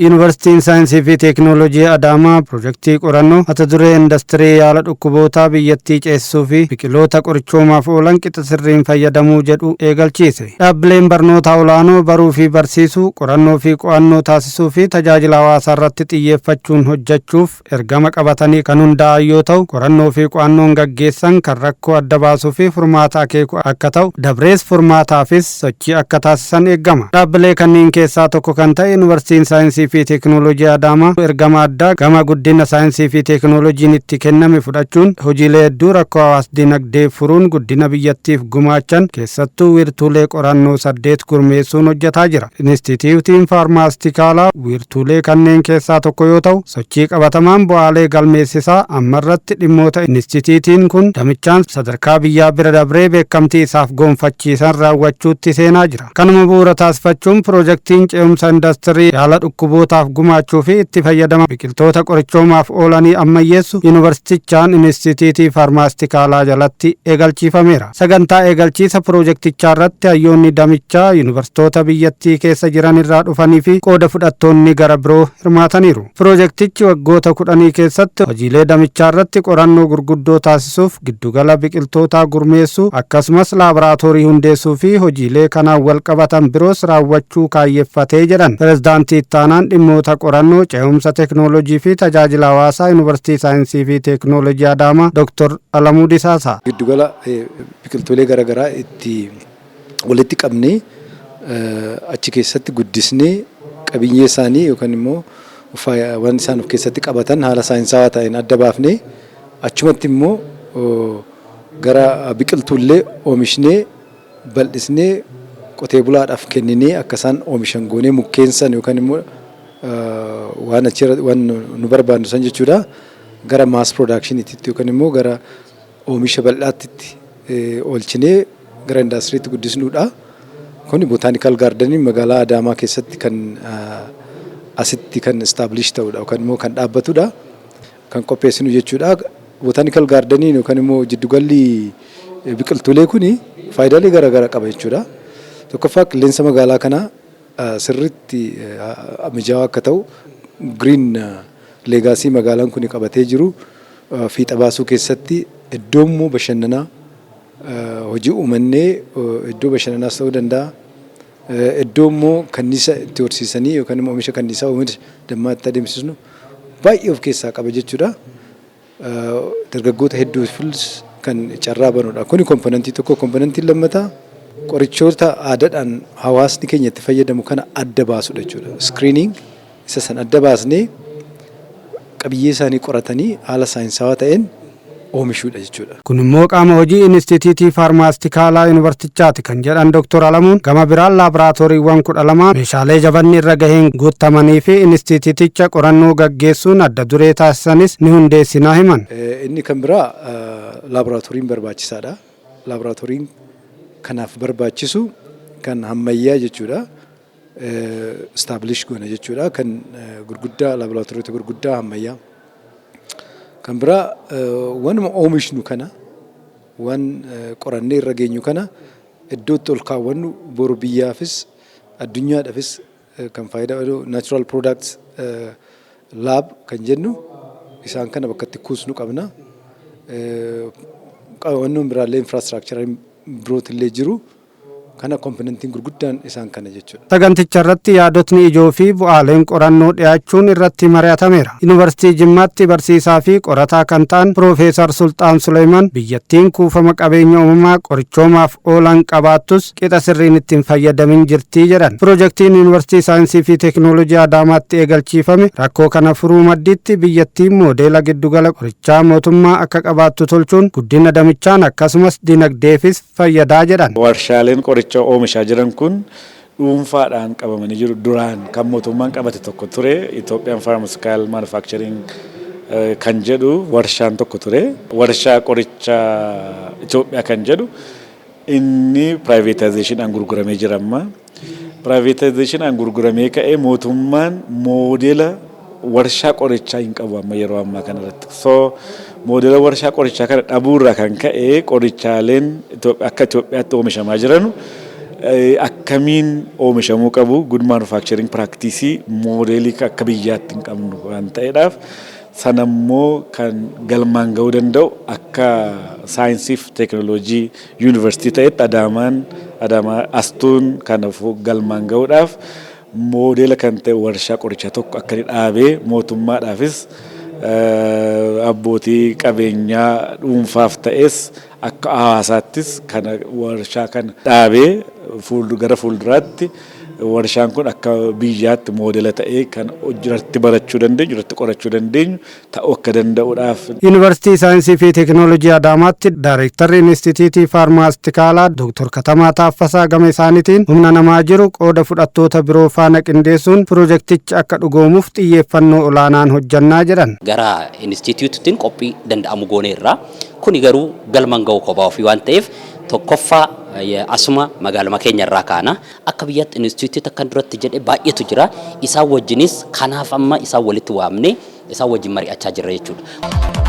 Yuunivarsiitiin Saayinsii fi Teekinooloojii Adaamaa piroojeektii qorannoo mata duree industirii yaala dhukkubootaa biyyattii ceesisuu fi biqiloota qorichoomaaf oolan qixa sirriin fayyadamuu jedhu eegalchiise. Dhaabbileen barnoota olaanoo baruu fi barsiisuu, qorannoo fi qo'annoo taasisuu fi tajaajila hawaasaa irratti xiyyeeffachuun hojjechuuf ergama qabatanii kan hundaa'an yoo ta'u, qorannoo fi qo'annoon gaggeessan kan rakkoo adda baasuu fi furmaata akeeku akka ta'u, dabrees furmaataafis sochii akka taasisan eegama. Dhaabbilee kanneen keessaa tokko kan ta'e Yuunivarsiitiin Saayinsii fi Teekinooloojii Adaamaa ergama addaa gama guddina saayinsii fi teekinooloojiin itti kenname fudhachuun hojiilee hedduu rakkoo hawaas-dinagdee furuun guddina biyyattiif gumaachan keessattuu wiirtuulee qorannoo 8 gurmeessuun hojjetaa jira. Inistituutiin Faarmaastikaalaa wiirtuulee kanneen keessaa tokko yoo ta'u, sochii qabatamaan bu'aalee galmeessisaa ammarratti dhimmoota inistituutiin kun damichaan sadarkaa biyyaa bira dabree beekamtii isaaf gonfachiisan raawwachuutti seenaa jira. Kanuma bu'uura taasifachuun piroojeektiin ce'umsa industirii yaala dhukkubootaaf gumaachuu fi itti fayyadama biqiltoota qorichoomaaf oolanii ammayyeessu yuunivarsiitichaan inistituutii faarmaastikaalaa jalatti eegalchiifameera. Sagantaa eegalchiisa piroojeektichaa irratti hayyoonni damichaa yuunivarsiitota biyyattii keessa jiran irraa dhufanii fi qooda fudhattoonni gara biroo hirmaataniiru. Piroojeektichi waggoota 10 keessatti hojiilee damichaa irratti qorannoo gurguddoo taasisuuf giddugala biqiltootaa gurmeessuu akkasumas laaboraatoorii hundeessuu fi hojiilee kanaan wal qabatan biroos raawwachuu kaayyeeffatee jedhan pirezidaantii ittaanaan dhimmoota qorannoo ce'umsa teekinooloojii fi tajaajila hawaasaa Yuunivarsiitii Saayinsii fi Teekinooloojii Adaamaa Dr. Alamuu Disaasaa. Giddugala biqiltoolee garaagaraa itti walitti qabnee achi keessatti guddisnee qabiyyee isaanii yookaan immoo waan isaan of keessatti qabatan haala saayinsawaa ta'een adda baafnee achumatti immoo gara biqiltuullee oomishnee bal'isnee qotee bulaadhaaf kenninee akka isaan oomishan goonee mukkeensan yookaan immoo waan achirra waan nu barbaannu san jechuudha gara mass productionitti yookaan immoo gara oomisha bal'aatti oolchinee gara industiriitti guddisnuudha. Kun botanical garden magaalaa Adaamaa keessatti kan asitti kan establish ta'uudha yookaan immoo kan dhaabbatudha kan qopheessinu jechuudha. Botanical garden yookaan immoo jiddugalli biqiltuulee kuni faayidaalee garaagaraa qaba jechuudha. Tokkoffaa qilleensa magaalaa kanaa sirriitti mijaawaa akka ta'u green legacy magaalaan kun qabatee jiru fiixa baasuu keessatti iddoo immoo bashannanaa hojii uumannee iddoo bashannanaas ta'uu danda'a. Iddoo immoo kanniisa itti horsiisanii yookaan immoo oomisha kanniisaa oomisha dammaa itti adeemsisnu baay'ee of keessaa qaba jechuudha. Dargaggoota hedduufis kan carraa banuudha. Kuni komponentii tokko. Komponentiin lammataa qorichoota aadaadhaan hawaasni keenya itti fayyadamu kana adda baasudha jechuudha. Screening isa san adda baasnee qabiyyee isaanii qoratanii haala saayinsawaa ta'een oomishuudha jechuudha. Kun immoo qaama hojii inistituutii faarmaastikaalaa yuunivarsiitichaati kan jedhan Dr. Alamuun gama biraan laaboraatooriiwwan 12 meeshaalee jabanni irra gaheen guutamanii fi inistituuticha qorannoo gaggeessuun adda duree taasisanis ni hundeessinaa himan. Inni kan biraa laaboraatooriin barbaachisaadha. Laaboraatooriin kanaaf barbaachisu kan ammayyaa jechuudha. Establish goona jechuudha. Kan gurguddaa laaboraatooriiwwan gurguddaa ammayyaa. Kan biraa wanuma oomishnu kana waan qorannee irra geenyu kana iddootti ol kaawwannu boru biyyaafis addunyaadhaafis kan faayidaa natural products lab kan jennu isaan kana bakka itti kuusnu qabna. Wannoon biraallee infraastiraakchariin birootillee jiru. Kana komponentiin gurguddaan isaan kana jechuudha. Saganticha irratti yaadotni ijoo fi bu'aaleen qorannoo dhiyaachuun irratti mari'atameera. Yuunivarsiitii Jimmaatti barsiisaa fi qorataa kan ta'an Piroofeesar Sultaan Suleyman biyyattiin kuufama qabeenya uumamaa qorichoomaaf oolan qabaattus qixa sirriin ittiin fayyadamin jirtii jedhan. Piroojeektiin Yuunivarsiitii Saayinsii fi Teekinooloojii Adaamaatti eegalchiifame rakkoo kana furuu maddiitti biyyattiin moodeela giddugala qorichaa mootummaa akka qabaattu tolchuun guddina damichaan akkasumas dinagdeefis fayyadaa jedhan. Warshaaleen oomishaa jiran kun dhuunfaadhaan qabamanii jiru. Duraan kan mootummaan qabate tokko ture. Ethiopian Pharmaceutical Manufacturing kan jedhu warshaan tokko ture. Warshaa qorichaa Itoophiyaa kan jedhu inni privatizationiin gurguramee jira amma. Privatizationiin gurguramee ka'ee mootummaan moodeela warshaa qorichaa hin qabu amma yeroo ammaa kanarratti. Moodeela warshaa qorichaa kana dhabuurraa kan ka'e qorichaaleen akka Itoophiyaatti oomishamaa jiran akkamiin oomishamuu qabu good manufacturing practice moodeelii akka biyyaatti hin qabnu waan ta'eedhaaf sanammoo kan galmaan ga'uu danda'u akka saayinsii fi teekinooloojii yuunivarsiitii ta'etti Adaamaa Astuun kanaafuu galmaan ga'uudhaaf moodeela kan ta'e warshaa qorichaa tokko akka inni dhaabee mootummaadhaafis abbootii qabeenyaa dhuunfaaf ta'es akka hawaasaattis kana warshaa kana dhaabee gara fuulduraatti warshaan kun akka biyyaatti moodeela ta'ee kan irratti barachuu dandeenyu irratti qorachuu dandeenyu ta'uu akka danda'uudhaaf. Yuunivarsiitii Saayinsii fi Teekinooloojii Adaamaatti Daayirektarri Inistituutii Faarmaastikaalaa Dr. Katamaa Taaffasaa gama isaaniitiin humna namaa jiru qooda fudhattoota biroo faana qindeessuun piroojeektichi akka dhugoomuuf xiyyeeffannoo olaanaan hojjannaa jedhan. Gara Inistituutiitiin qophii danda'amu gooneerra kuni garuu galmaan ga'uu kophaa ofii waan ta'eef tokkoffaa asuma magaaluma keenya irraa kaana akka biyyaatti Inistituutii akka duratti jedhe baay'eetu jira isaan wajjinis kanaaf amma isaan walitti waamne isaan wajjin mari'achaa jirra jechuudha.